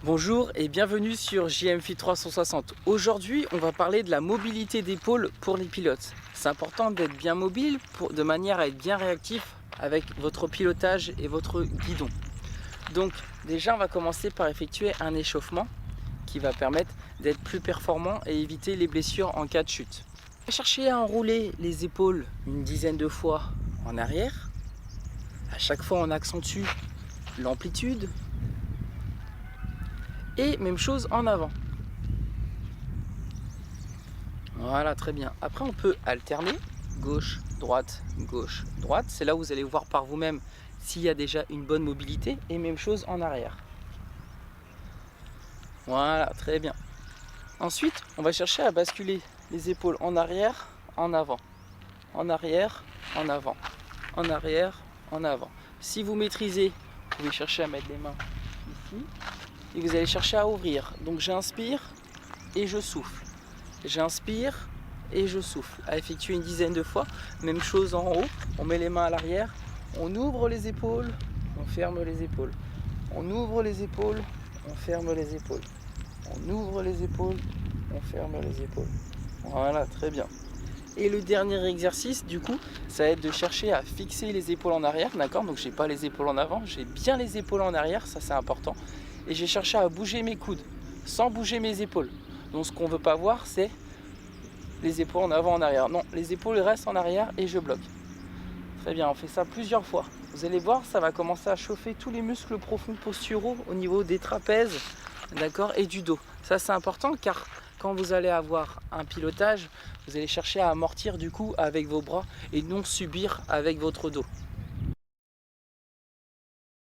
Bonjour et bienvenue sur JMFit 360. Aujourd'hui, on va parler de la mobilité d'épaule pour les pilotes. C'est important d'être bien mobile de manière à être bien réactif avec votre pilotage et votre guidon. Donc déjà, on va commencer par effectuer un échauffement qui va permettre d'être plus performant et éviter les blessures en cas de chute. On va chercher à enrouler les épaules une dizaine de fois en arrière. À chaque fois, on accentue l'amplitude. Et même chose en avant. Voilà, très bien. Après, on peut alterner gauche, droite, gauche, droite. C'est là où vous allez voir par vous-même s'il y a déjà une bonne mobilité. Et même chose en arrière. Voilà, très bien. Ensuite, on va chercher à basculer les épaules en arrière, en avant. En arrière, en avant. En arrière, en avant. Si vous maîtrisez, vous pouvez chercher à mettre les mains ici. Et vous allez chercher à ouvrir. Donc j'inspire et je souffle. J'inspire et je souffle. À effectuer une dizaine de fois. Même chose en haut. On met les mains à l'arrière. On ouvre les épaules. On ferme les épaules. On ouvre les épaules. On ferme les épaules. On ouvre les épaules. On ferme les épaules. Voilà, très bien. Et le dernier exercice, du coup, ça va être de chercher à fixer les épaules en arrière. D'accord? Donc j'ai pas les épaules en avant. J'ai bien les épaules en arrière. Ça, c'est important. Et j'ai cherché à bouger mes coudes sans bouger mes épaules. Donc ce qu'on ne veut pas voir, c'est les épaules en avant, en arrière. Non, les épaules restent en arrière et je bloque. Très bien, on fait ça plusieurs fois. Vous allez voir, ça va commencer à chauffer tous les muscles profonds posturaux au niveau des trapèzes, d'accord, et du dos. Ça, c'est important car quand vous allez avoir un pilotage, vous allez chercher à amortir du coup avec vos bras et non subir avec votre dos.